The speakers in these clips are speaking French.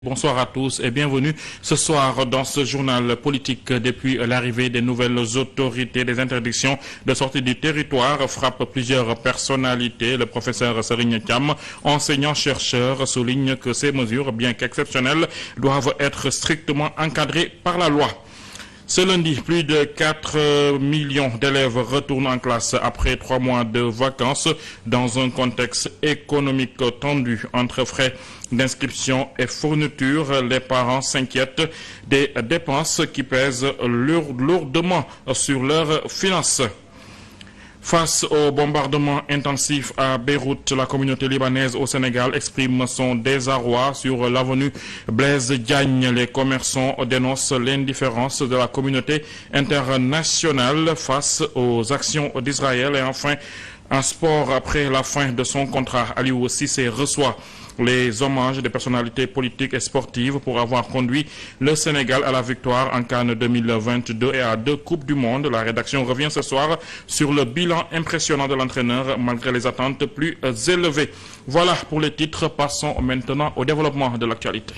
Bonsoir à tous et bienvenue ce soir dans ce journal politique. Depuis l'arrivée des nouvelles autorités, des interdictions de sortie du territoire frappent plusieurs personnalités. Le professeur Serigne Thiam, enseignant-chercheur, souligne que ces mesures, bien qu'exceptionnelles, doivent être strictement encadrées par la loi. Ce lundi, plus de 4 millions d'élèves retournent en classe après 3 mois de vacances dans un contexte économique tendu entre frais d'inscription et fournitures. Les parents s'inquiètent des dépenses qui pèsent lourdement sur leurs finances. Face au bombardement intensif à Beyrouth, la communauté libanaise au Sénégal exprime son désarroi sur l'avenue Blaise Diagne. Les commerçants dénoncent l'indifférence de la communauté internationale face aux actions d'Israël. Et enfin, en sport, après la fin de son contrat, Aliou Cissé reçoit les hommages des personnalités politiques et sportives pour avoir conduit le Sénégal à la victoire en CAN 2022 et à 2 Coupes du Monde. La rédaction revient ce soir sur le bilan impressionnant de l'entraîneur malgré les attentes plus élevées. Voilà pour les titres. Passons maintenant au développement de l'actualité.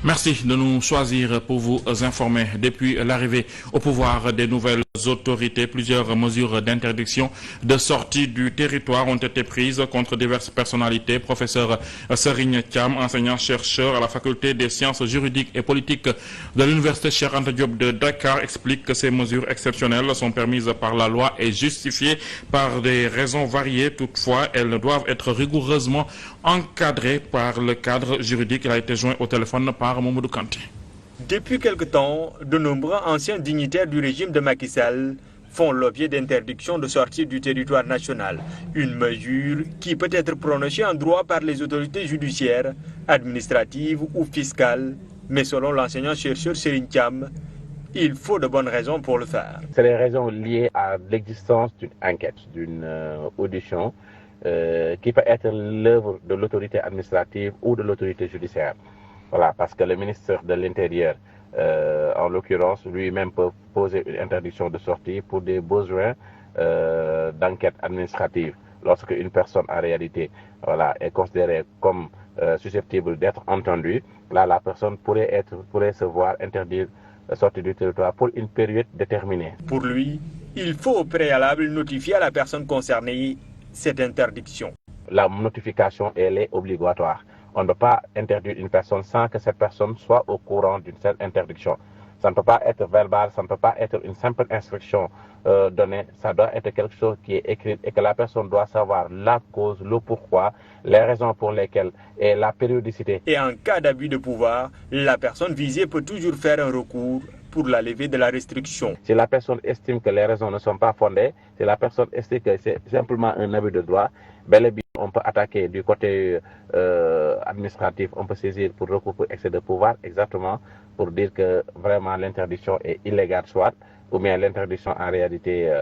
Merci de nous choisir pour vous informer. Depuis l'arrivée au pouvoir des nouvelles autorités, plusieurs mesures d'interdiction de sortie du territoire ont été prises contre diverses personnalités. Professeur Serigne Thiam, enseignant-chercheur à la faculté des sciences juridiques et politiques de l'université Cheikh Anta Diop de Dakar, explique que ces mesures exceptionnelles sont permises par la loi et justifiées par des raisons variées. Toutefois, elles doivent être rigoureusement encadrées par le cadre juridique. Il a été joint au téléphone par Mamadou Kanté. Depuis quelque temps, de nombreux anciens dignitaires du régime de Macky Sall font l'objet d'interdiction de sortir du territoire national. Une mesure qui peut être prononcée en droit par les autorités judiciaires, administratives ou fiscales. Mais selon l'enseignant-chercheur Serigne Thiam, il faut de bonnes raisons pour le faire. C'est les raisons liées à l'existence d'une enquête, d'une audition qui peut être l'œuvre de l'autorité administrative ou de l'autorité judiciaire. Voilà, parce que le ministre de l'Intérieur, en l'occurrence, lui-même peut poser une interdiction de sortie pour des besoins d'enquête administrative. Lorsque une personne, en réalité, est considérée comme susceptible d'être entendue, là, la personne pourrait se voir interdire la sortie du territoire pour une période déterminée. Pour lui, il faut au préalable notifier à la personne concernée cette interdiction. La notification, elle est obligatoire. On ne peut pas interdire une personne sans que cette personne soit au courant d'une certaine interdiction. Ça ne peut pas être verbal, ça ne peut pas être une simple instruction donnée. Ça doit être quelque chose qui est écrit et que la personne doit savoir la cause, le pourquoi, les raisons pour lesquelles et la périodicité. Et en cas d'abus de pouvoir, la personne visée peut toujours faire un recours pour la levée de la restriction. Si la personne estime que les raisons ne sont pas fondées, si la personne estime que c'est simplement un abus de droit, bel et bien on peut attaquer du côté administratif, on peut saisir pour recours pour excès de pouvoir, exactement pour dire que vraiment l'interdiction est illégale soit, ou bien l'interdiction en réalité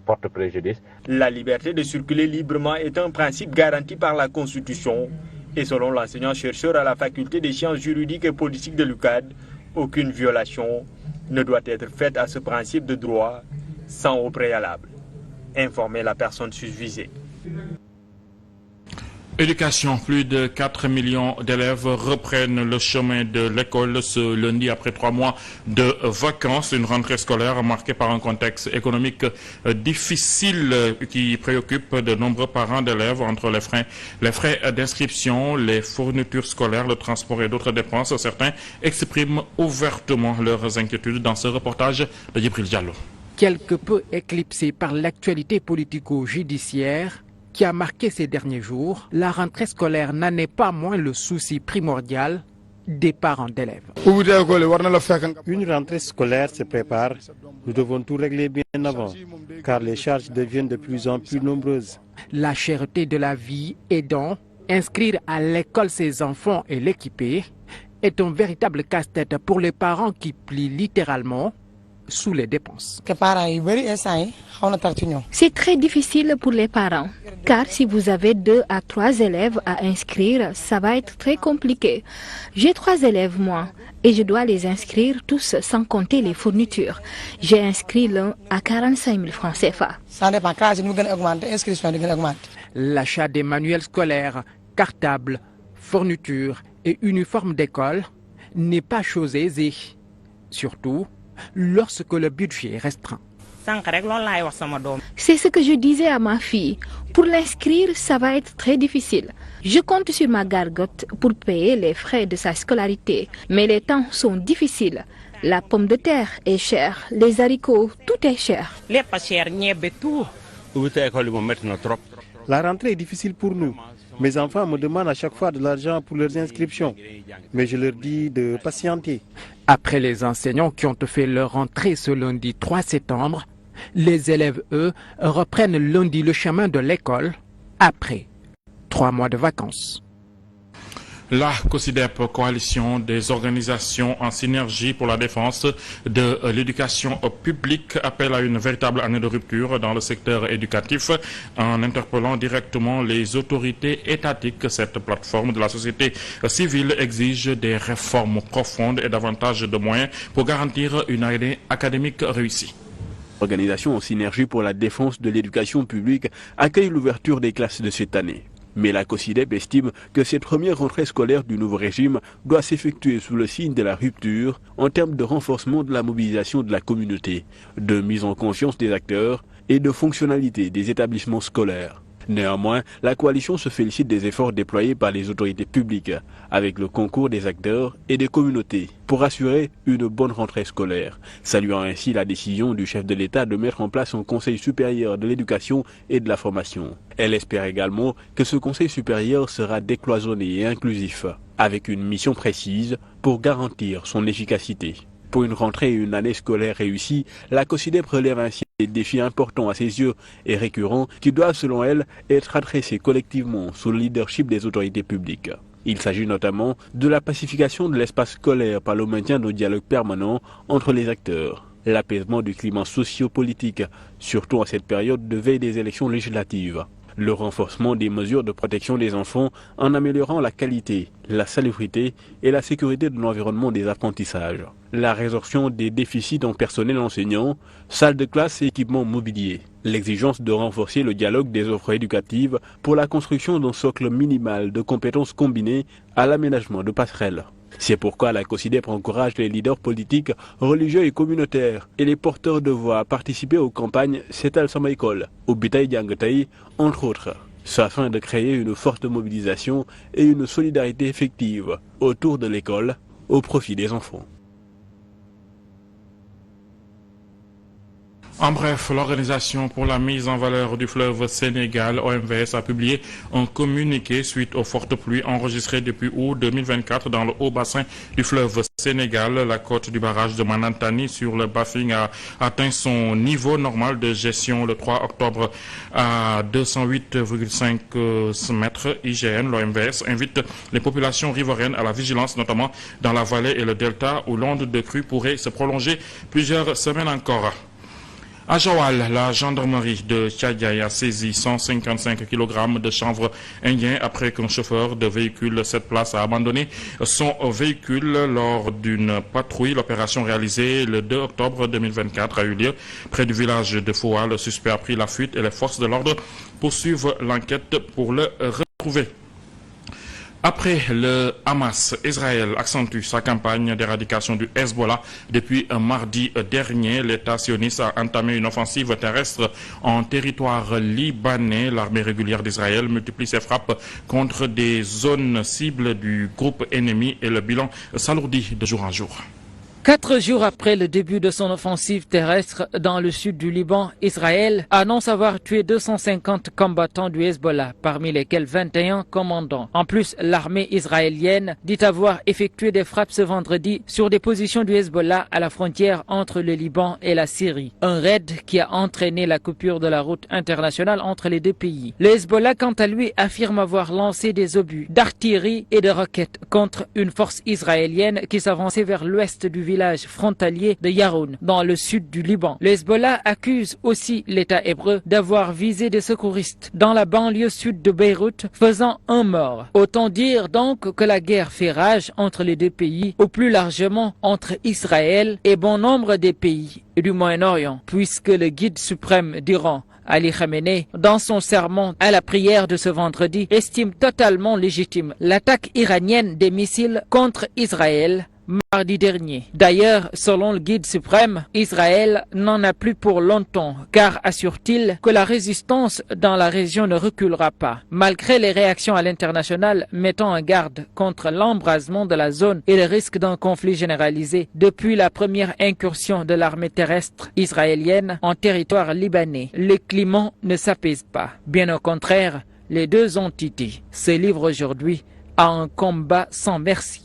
porte préjudice. La liberté de circuler librement est un principe garanti par la Constitution. Et selon l'enseignant-chercheur à la faculté des sciences juridiques et politiques de l'UCAD, aucune violation ne doit être faite à ce principe de droit sans au préalable informer la personne susvisée. Éducation, plus de 4 millions d'élèves reprennent le chemin de l'école ce lundi après 3 mois de vacances. Une rentrée scolaire marquée par un contexte économique difficile qui préoccupe de nombreux parents d'élèves entre les frais d'inscription, les fournitures scolaires, le transport et d'autres dépenses. Certains expriment ouvertement leurs inquiétudes dans ce reportage de Djibril Diallo. Quelque peu éclipsé par l'actualité politico-judiciaire qui a marqué ces derniers jours, la rentrée scolaire n'en est pas moins le souci primordial des parents d'élèves. Une rentrée scolaire se prépare. Nous devons tout régler bien avant, car les charges deviennent de plus en plus nombreuses. La cherté de la vie aidant, inscrire à l'école ses enfants et l'équiper est un véritable casse-tête pour les parents qui plient littéralement sous les dépenses. C'est très difficile pour les parents, car si vous avez 2 à 3 élèves à inscrire, ça va être très compliqué. J'ai 3 élèves moi, et je dois les inscrire tous sans compter les fournitures. J'ai inscrit l'un à 45 000 francs CFA. L'achat des manuels scolaires, cartables, fournitures et uniformes d'école n'est pas chose aisée, surtout lorsque le budget est restreint. C'est ce que je disais à ma fille. Pour l'inscrire, ça va être très difficile. Je compte sur ma gargote pour payer les frais de sa scolarité. Mais les temps sont difficiles. La pomme de terre est chère, les haricots, tout est cher. La rentrée est difficile pour nous. Mes enfants me demandent à chaque fois de l'argent pour leurs inscriptions. Mais je leur dis de patienter. Après les enseignants qui ont fait leur rentrée ce lundi 3 septembre, les élèves, eux, reprennent lundi le chemin de l'école après 3 mois de vacances. La COSYDEP, coalition des organisations en synergie pour la défense de l'éducation publique, appelle à une véritable année de rupture dans le secteur éducatif en interpellant directement les autorités étatiques. Cette plateforme de la société civile exige des réformes profondes et davantage de moyens pour garantir une année académique réussie. L'organisation en synergie pour la défense de l'éducation publique accueille l'ouverture des classes de cette année. Mais la COSYDEP estime que cette première rentrée scolaire du nouveau régime doit s'effectuer sous le signe de la rupture en termes de renforcement de la mobilisation de la communauté, de mise en conscience des acteurs et de fonctionnalité des établissements scolaires. Néanmoins, la coalition se félicite des efforts déployés par les autorités publiques, avec le concours des acteurs et des communautés, pour assurer une bonne rentrée scolaire, saluant ainsi la décision du chef de l'État de mettre en place un Conseil supérieur de l'éducation et de la formation. Elle espère également que ce Conseil supérieur sera décloisonné et inclusif, avec une mission précise pour garantir son efficacité. Pour une rentrée et une année scolaire réussie, la COSYDEP relève ainsi des défis importants à ses yeux et récurrents qui doivent, selon elle, être adressés collectivement sous le leadership des autorités publiques. Il s'agit notamment de la pacification de l'espace scolaire par le maintien de dialogue permanent entre les acteurs, l'apaisement du climat socio-politique, surtout en cette période de veille des élections législatives, le renforcement des mesures de protection des enfants en améliorant la qualité, la salubrité et la sécurité de l'environnement des apprentissages, la résorption des déficits en personnel enseignant, salles de classe et équipements mobiliers, l'exigence de renforcer le dialogue des offres éducatives pour la construction d'un socle minimal de compétences combinées à l'aménagement de passerelles. C'est pourquoi la COSYDEP encourage les leaders politiques, religieux et communautaires et les porteurs de voix à participer aux campagnes Setal Sama École, au Bitay Diangatay, entre autres, afin de créer une forte mobilisation et une solidarité effective autour de l'école au profit des enfants. En bref, l'Organisation pour la mise en valeur du fleuve Sénégal, OMVS, a publié un communiqué suite aux fortes pluies enregistrées depuis août 2024 dans le haut bassin du fleuve Sénégal. La côte du barrage de Manantani sur le Bafing a atteint son niveau normal de gestion le 3 octobre à 208,5 mètres. IGN, l'OMVS, invite les populations riveraines à la vigilance, notamment dans la vallée et le delta où l'onde de crue pourrait se prolonger plusieurs semaines encore. À Joal, la gendarmerie de Tchadiaï a saisi 155 kg de chanvre indien après qu'un chauffeur de véhicule 7 places a abandonné son véhicule lors d'une patrouille. L'opération réalisée le 2 octobre 2024 a eu lieu près du village de Foua. Le suspect a pris la fuite et les forces de l'ordre poursuivent l'enquête pour le retrouver. Après le Hamas, Israël accentue sa campagne d'éradication du Hezbollah. Depuis un mardi dernier, l'État sioniste a entamé une offensive terrestre en territoire libanais. L'armée régulière d'Israël multiplie ses frappes contre des zones cibles du groupe ennemi et le bilan s'alourdit de jour en jour. 4 jours après le début de son offensive terrestre dans le sud du Liban, Israël annonce avoir tué 250 combattants du Hezbollah, parmi lesquels 21 commandants. En plus, l'armée israélienne dit avoir effectué des frappes ce vendredi sur des positions du Hezbollah à la frontière entre le Liban et la Syrie. Un raid qui a entraîné la coupure de la route internationale entre les deux pays. Le Hezbollah, quant à lui, affirme avoir lancé des obus d'artillerie et de roquettes contre une force israélienne qui s'avançait vers l'ouest du village frontalier de Yaroun, dans le sud du Liban. Le Hezbollah accuse aussi l'État hébreu d'avoir visé des secouristes dans la banlieue sud de Beyrouth, faisant un mort. Autant dire donc que la guerre fait rage entre les deux pays, ou plus largement entre Israël et bon nombre des pays du Moyen-Orient, puisque le guide suprême d'Iran, Ali Khamenei, dans son sermon à la prière de ce vendredi, estime totalement légitime l'attaque iranienne des missiles contre Israël mardi dernier. D'ailleurs, selon le guide suprême, Israël n'en a plus pour longtemps, car assure-t-il que la résistance dans la région ne reculera pas. Malgré les réactions à l'international mettant en garde contre l'embrasement de la zone et le risque d'un conflit généralisé depuis la première incursion de l'armée terrestre israélienne en territoire libanais, le climat ne s'apaise pas. Bien au contraire, les deux entités se livrent aujourd'hui à un combat sans merci.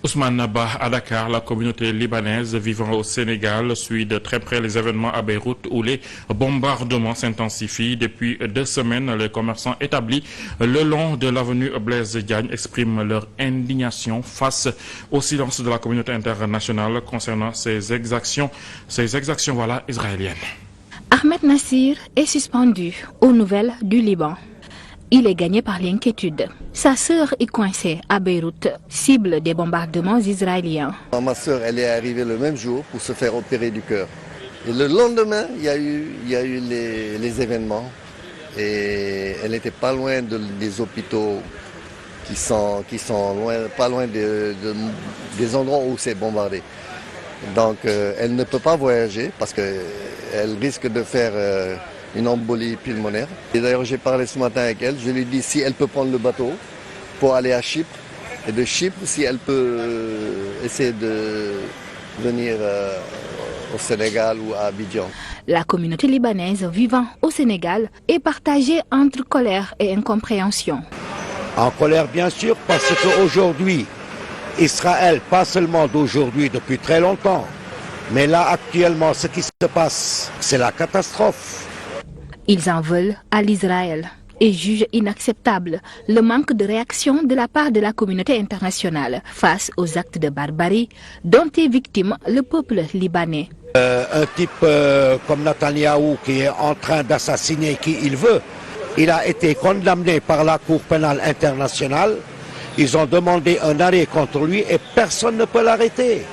Ousmane Ba à Dakar, la communauté libanaise vivant au Sénégal suit de très près les événements à Beyrouth où les bombardements s'intensifient. Depuis 2 semaines, les commerçants établis le long de l'avenue Blaise Diagne expriment leur indignation face au silence de la communauté internationale concernant ces exactions israéliennes. Ahmed Nassir est suspendu aux nouvelles du Liban. Il est gagné par l'inquiétude. Sa sœur est coincée à Beyrouth, cible des bombardements israéliens. Ma sœur, elle est arrivée le même jour pour se faire opérer du cœur. Et le lendemain, il y a eu les événements. Et elle n'était pas loin des hôpitaux qui sont loin, pas loin des endroits où c'est bombardé. Donc elle ne peut pas voyager parce qu'elle risque de faire une embolie pulmonaire. Et d'ailleurs, j'ai parlé ce matin avec elle. Je lui ai dit si elle peut prendre le bateau pour aller à Chypre. Et de Chypre, si elle peut essayer de venir au Sénégal ou à Abidjan. La communauté libanaise vivant au Sénégal est partagée entre colère et incompréhension. En colère, bien sûr, parce qu'aujourd'hui, Israël, pas seulement d'aujourd'hui, depuis très longtemps, mais là, actuellement, ce qui se passe, c'est la catastrophe. Ils en veulent à l'Israël et jugent inacceptable le manque de réaction de la part de la communauté internationale face aux actes de barbarie dont est victime le peuple libanais. Un type comme Netanyahou qui est en train d'assassiner qui il veut, il a été condamné par la Cour pénale internationale. Ils ont demandé un arrêt contre lui et personne ne peut l'arrêter.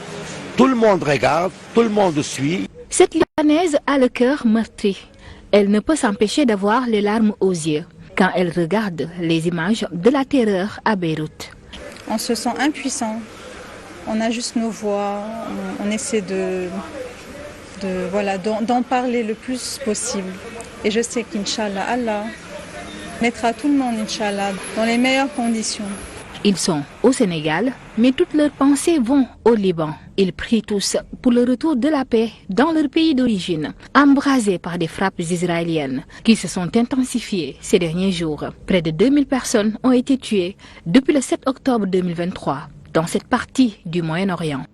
Tout le monde regarde, tout le monde suit. Cette Libanaise a le cœur meurtri. Elle ne peut s'empêcher d'avoir les larmes aux yeux quand elle regarde les images de la terreur à Beyrouth. On se sent impuissant. On a juste nos voix. On essaie d'en parler le plus possible. Et je sais qu'Inch'Allah, Allah mettra tout le monde, Inch'Allah, dans les meilleures conditions. Ils sont au Sénégal, mais toutes leurs pensées vont au Liban. Ils prient tous pour le retour de la paix dans leur pays d'origine, embrasés par des frappes israéliennes qui se sont intensifiées ces derniers jours. Près de 2000 personnes ont été tuées depuis le 7 octobre 2023 dans cette partie du Moyen-Orient.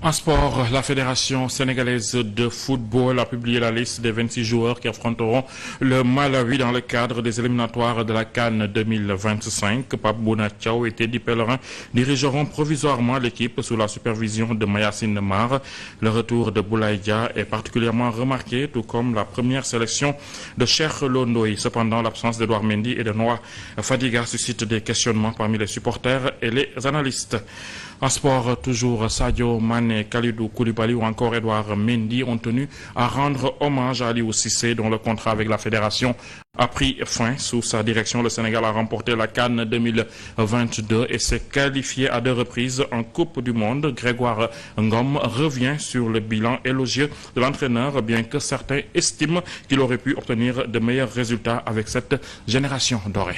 En sport, la Fédération sénégalaise de football a publié la liste des 26 joueurs qui affronteront le Malawi dans le cadre des éliminatoires de la CAN 2025. Pape Bouna Thiaw et Teddy Pellerin dirigeront provisoirement l'équipe sous la supervision de Mayacine Mar. Le retour de Boulaye Dia est particulièrement remarqué, tout comme la première sélection de Cheikh Londoy. Cependant, l'absence d'Edouard Mendy et de Noah Fadiga suscite des questionnements parmi les supporters et les analystes. En sport, toujours Sadio Mané, Kalidou Koulibaly ou encore Edouard Mendy ont tenu à rendre hommage à Aliou Cissé dont le contrat avec la fédération a pris fin. Sous sa direction, le Sénégal a remporté la CAN 2022 et s'est qualifié à 2 reprises en Coupe du Monde. Grégoire Ngom revient sur le bilan élogieux de l'entraîneur, bien que certains estiment qu'il aurait pu obtenir de meilleurs résultats avec cette génération dorée.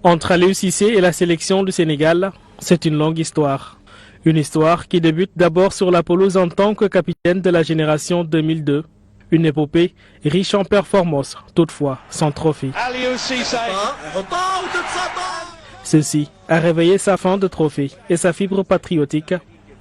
Entre Aliou Cissé et la sélection du Sénégal, c'est une longue histoire. Une histoire qui débute d'abord sur la pelouse en tant que capitaine de la génération 2002. Une épopée riche en performances, toutefois sans trophée. Ceci a réveillé sa faim de trophée et sa fibre patriotique.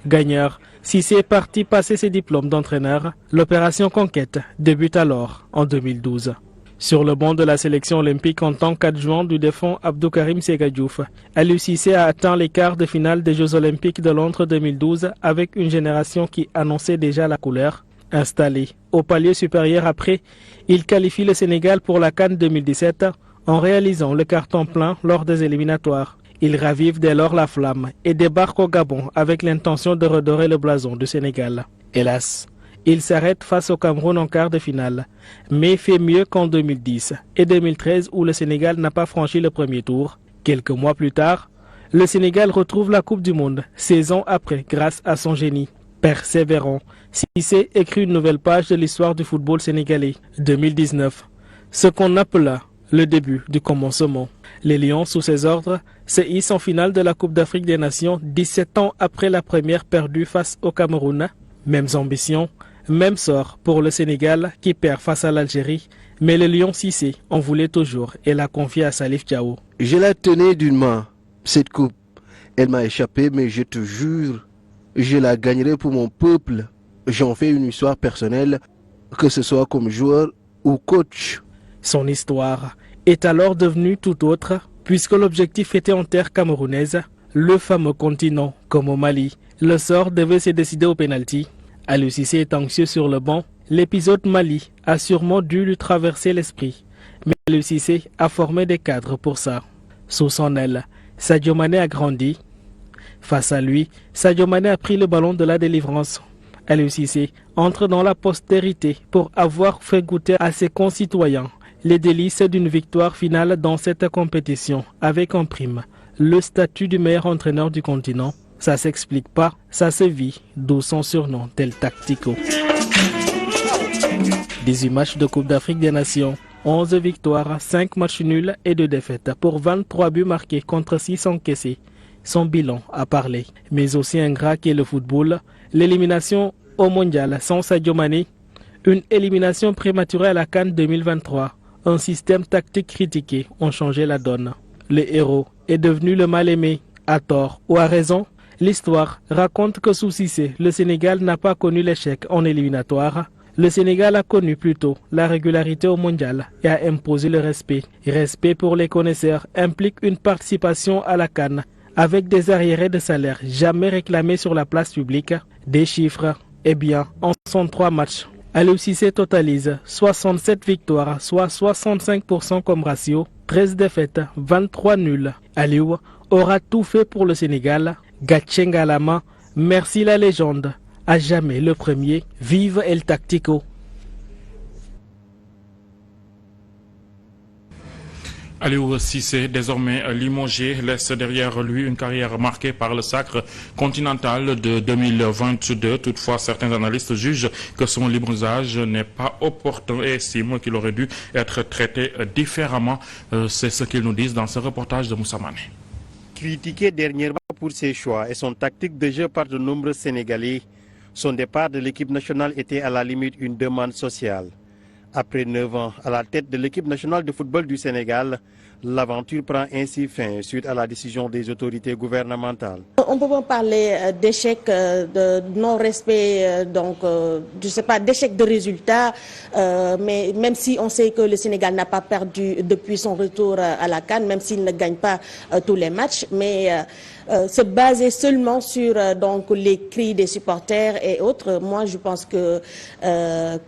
Gagneur, Cissé est parti passer ses diplômes d'entraîneur. L'opération Conquête débute alors en 2012. Sur le banc de la sélection olympique en tant qu'adjoint du défunt Abdou Karim Séga Diouf, Aliou Cissé a atteint les quarts de finale des Jeux olympiques de Londres 2012 avec une génération qui annonçait déjà la couleur. Installé au palier supérieur après, il qualifie le Sénégal pour la CAN 2017 en réalisant le carton plein lors des éliminatoires. Ils ravivent dès lors la flamme et débarquent au Gabon avec l'intention de redorer le blason du Sénégal. Hélas, ils s'arrêtent face au Cameroun en quart de finale, mais fait mieux qu'en 2010 et 2013 où le Sénégal n'a pas franchi le premier tour. Quelques mois plus tard, le Sénégal retrouve la Coupe du Monde, 16 ans après, grâce à son génie. Persévérant, Cissé écrit une nouvelle page de l'histoire du football sénégalais. 2019, ce qu'on appela le début du commencement. Les Lions, sous ses ordres, se hissent en finale de la Coupe d'Afrique des Nations 17 ans après la première perdue face au Cameroun. Mêmes ambitions, même sort pour le Sénégal qui perd face à l'Algérie, mais le Lion Cissé en voulait toujours et l'a confié à Salif Diao. Je la tenais d'une main, cette coupe. Elle m'a échappé, mais je te jure, je la gagnerai pour mon peuple. J'en fais une histoire personnelle, que ce soit comme joueur ou coach. Son histoire est alors devenue tout autre, puisque l'objectif était en terre camerounaise, le fameux continent, comme au Mali. Le sort devait se décider au pénalty. Aliou Cissé est anxieux sur le banc. L'épisode Mali a sûrement dû lui traverser l'esprit. Mais Aliou Cissé a formé des cadres pour ça. Sous son aile, Sadio Mané a grandi. Face à lui, Sadio Mané a pris le ballon de la délivrance. Aliou Cissé entre dans la postérité pour avoir fait goûter à ses concitoyens les délices d'une victoire finale dans cette compétition avec en prime le statut du meilleur entraîneur du continent. Ça s'explique pas, ça se vit, d'où son surnom tel Tactico. 18 matchs de Coupe d'Afrique des Nations, 11 victoires, 5 matchs nuls et 2 défaites pour 23 buts marqués contre 6 encaissés. Son bilan a parlé, mais aussi ingrat qu'est le football, l'élimination au mondial sans Sadio Mané, une élimination prématurée à la CAN 2023, un système tactique critiqué ont changé la donne. Le héros est devenu le mal-aimé, à tort ou à raison. L'histoire raconte que sous Cissé, le Sénégal n'a pas connu l'échec en éliminatoire. Le Sénégal a connu plutôt la régularité au mondial et a imposé le respect. Respect pour les connaisseurs implique une participation à la CAN avec des arriérés de salaire jamais réclamés sur la place publique. Des chiffres, eh bien, en 103 matchs, Aliou Cissé totalise 67 victoires, soit 65% comme ratio, 13 défaites, 23 nuls. Aliou aura tout fait pour le Sénégal. Gatchenga Lama, merci la légende. À jamais le premier, vive El Tactico. Aliou Cissé, désormais limogé, laisse derrière lui une carrière marquée par le sacre continental de 2022. Toutefois, certains analystes jugent que son limogeage n'est pas opportun et estiment qu'il aurait dû être traité différemment. C'est ce qu'ils nous disent dans ce reportage de Moussa Mané. Critiqué dernièrement pour ses choix et son tactique de jeu par de nombreux Sénégalais, son départ de l'équipe nationale était à la limite une demande sociale. Après 9 ans à la tête de l'équipe nationale de football du Sénégal, l'aventure prend ainsi fin suite à la décision des autorités gouvernementales. On peut pas parler d'échec, de non-respect, je sais pas, d'échec de résultats, mais même si on sait que le Sénégal n'a pas perdu depuis son retour à la CAN, même s'il ne gagne pas tous les matchs, mais se baser seulement sur les cris des supporters et autres, moi je pense que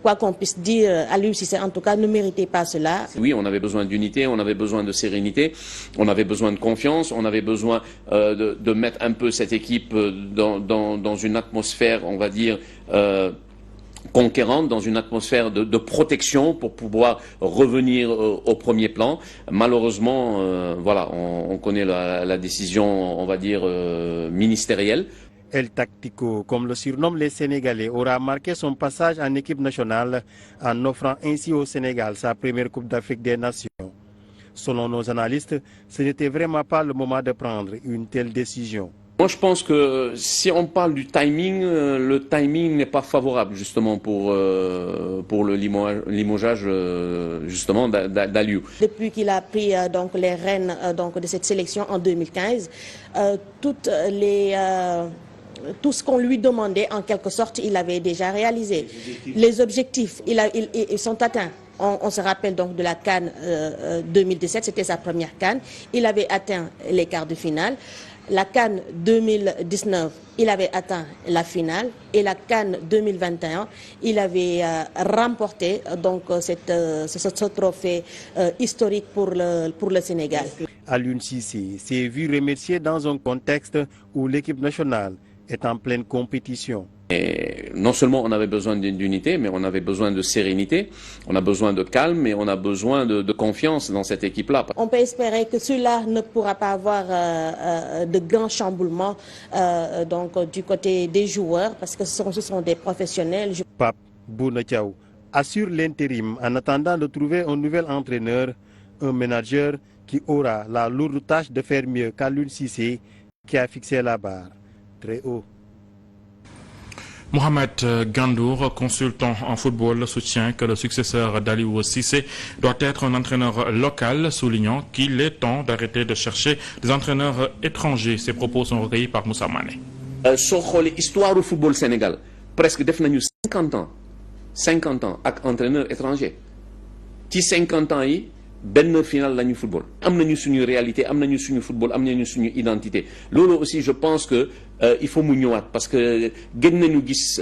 quoi qu'on puisse dire, Aliou Cissé en tout cas ne méritait pas cela. Oui, on avait besoin d'unité, on avait besoin de sérénité, on avait besoin de confiance, on avait besoin de mettre un peu cette équipe dans une atmosphère, on va dire, conquérante, dans une atmosphère de protection pour pouvoir revenir au premier plan. Malheureusement, voilà, on connaît la décision, on va dire, ministérielle. El Tactico, comme le surnomment les Sénégalais, aura marqué son passage en équipe nationale en offrant ainsi au Sénégal sa première Coupe d'Afrique des Nations. Selon nos analystes, ce n'était vraiment pas le moment de prendre une telle décision. Moi, je pense que si on parle du timing, le timing n'est pas favorable justement pour le limogeage justement d'Aliou. Depuis qu'il a pris les rênes de cette sélection en 2015, tout ce qu'on lui demandait, en quelque sorte, il avait déjà réalisé. Les objectifs, ils sont atteints. On se rappelle donc de la CAN 2017, c'était sa première CAN. Il avait atteint les quarts de finale. La CAN 2019, il avait atteint la finale. Et la CAN 2021, il avait remporté ce trophée historique pour le Sénégal. Aliou Cissé s'est vu remercié dans un contexte où l'équipe nationale est en pleine compétition. Et non seulement on avait besoin d'unité, mais on avait besoin de sérénité, on a besoin de calme et on a besoin de confiance dans cette équipe-là. On peut espérer que cela ne pourra pas avoir de grands chamboulements du côté des joueurs, parce que ce sont des professionnels. Pape Bouna Thiaw assure l'intérim en attendant de trouver un nouvel entraîneur, un manager qui aura la lourde tâche de faire mieux qu'Aliou Cissé, qui a fixé la barre très haut. Mohamed Gandour, consultant en football, soutient que le successeur d'Aliou Cissé doit être un entraîneur local, soulignant qu'il est temps d'arrêter de chercher des entraîneurs étrangers. Ces propos sont recueillis par Moussa Mané. Soo xoolee histoire du football Sénégal presque def nañu 50 ans ak entraîneur étranger ci 50 ans yi benn final lañu football. am nañu suñu réalité, am nañu suñu football, am nañu suñu identité. Loolu aussi je pense que il faut mu ñëwaat parce que gën nañu gis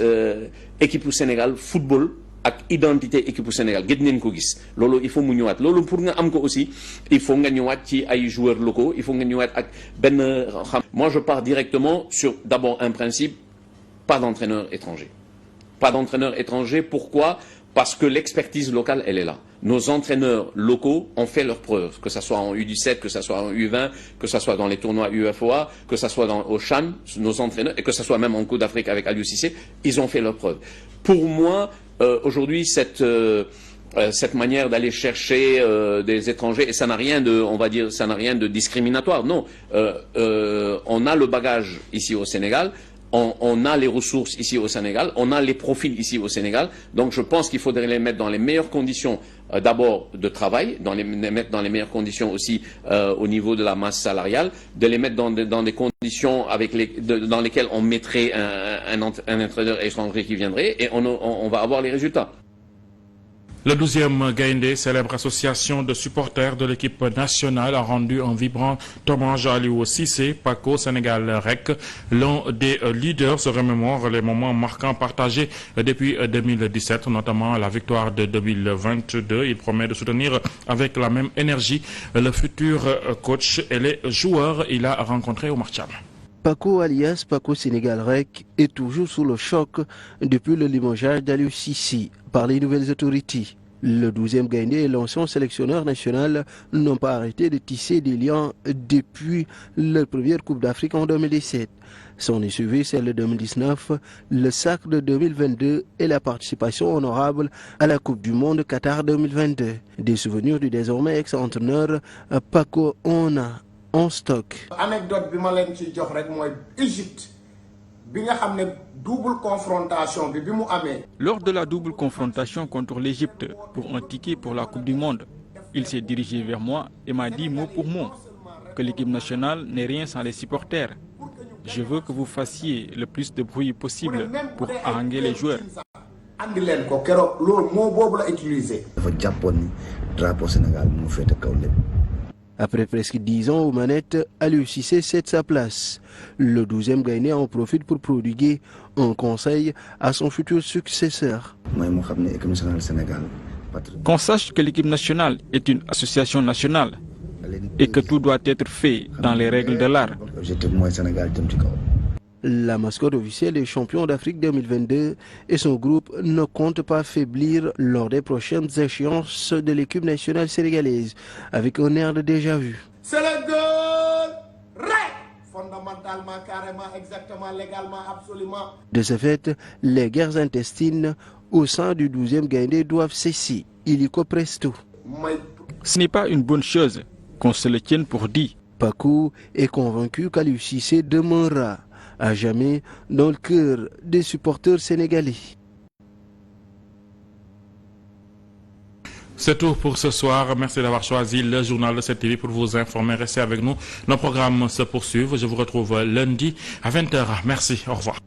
équipe du Sénégal football ak identité équipe du Sénégal gën nañu ko gis. Loolu il faut mu ñëwaat. Loolu pour nga am ko aussi il faut nga ñëwaat ci ay joueurs locaux, il faut nga ñëwaat ak benn xam. Moi je pars directement sur d'abord un principe, pas d'entraîneur étranger. Pas d'entraîneur étranger, pourquoi? Parce que l'expertise locale, elle est là. Nos entraîneurs locaux ont fait leurs preuves, que ce soit en U17, que ce soit en U20, que ce soit dans les tournois UFOA, que ce soit au CHAN, nos entraîneurs, et que ce soit même en Coupe d'Afrique avec Aliou Cissé, ils ont fait leurs preuves. Pour moi, aujourd'hui, cette manière d'aller chercher des étrangers, et ça n'a rien de, on va dire, ça n'a rien de discriminatoire. Non, on a le bagage ici au Sénégal. On a les ressources ici au Sénégal, on a les profils ici au Sénégal, donc je pense qu'il faudrait les mettre dans les meilleures conditions d'abord de travail, les mettre dans les meilleures conditions aussi au niveau de la masse salariale, de les mettre dans des conditions dans lesquelles on mettrait un entraîneur étranger qui viendrait et on va avoir les résultats. Le 12e Gaïndé, célèbre association de supporters de l'équipe nationale, a rendu un vibrant hommage à Aliou Cissé. Paco Sénégal REC, l'un des leaders, se remémore les moments marquants partagés depuis 2017, notamment la victoire de 2022. Il promet de soutenir avec la même énergie le futur coach et les joueurs qu'il a rencontrés au Marchal. Paco alias Paco Sénégal REC est toujours sous le choc depuis le limogeage d'Aliou Cissé par les nouvelles autorités. Le 12e Gaïndé et l'ancien sélectionneur national n'ont pas arrêté de tisser des liens depuis leur première Coupe d'Afrique en 2017. S'en est suivi celle de 2019, le sacre de 2022 et la participation honorable à la Coupe du Monde Qatar 2022. Des souvenirs du désormais ex-entraîneur Paco en a en stock. Anecdote bi ma leen ci jox rek mooy Égypte bi nga xam ne double confrontation bi mu amee. Lors de la double confrontation contre l'Égypte pour un ticket pour la Coupe du Monde, il s'est dirigé vers moi et m'a dit mot pour mot que l'équipe nationale n'est rien sans les supporters. Je veux que vous fassiez le plus de bruit possible pour haranguer les joueurs. Andi leen ko keroog loolu moo boobu la utilisé. Dafa jàppoon ni drapeau Sénégal mu féete kaw lépp. Après presque 10 ans aux manettes, Aliou Cissé cède sa place. Le 12e Gaïndé en profite pour prodiguer un conseil à son futur successeur. Qu'on sache que l'équipe nationale est une association nationale et que tout doit être fait dans les règles de l'art. La mascotte officielle est champion d'Afrique 2022 et son groupe ne compte pas faiblir lors des prochaines échéances de l'équipe nationale sénégalaise avec un air de déjà-vu. C'est le goal! Fondamentalement, carrément, exactement, légalement, absolument. De ce fait, les guerres intestines au sein du 12e Gaïndé doivent cesser. Illico presto. Ce n'est pas une bonne chose qu'on se le tienne pour dit. Paco est convaincu qu'Aliou Cissé demeurera à jamais dans le cœur des supporters sénégalais. C'est tout pour ce soir. Merci d'avoir choisi le journal de 7TV pour vous informer. Restez avec nous. Nos programmes se poursuivent. Je vous retrouve lundi à 20h. Merci. Au revoir.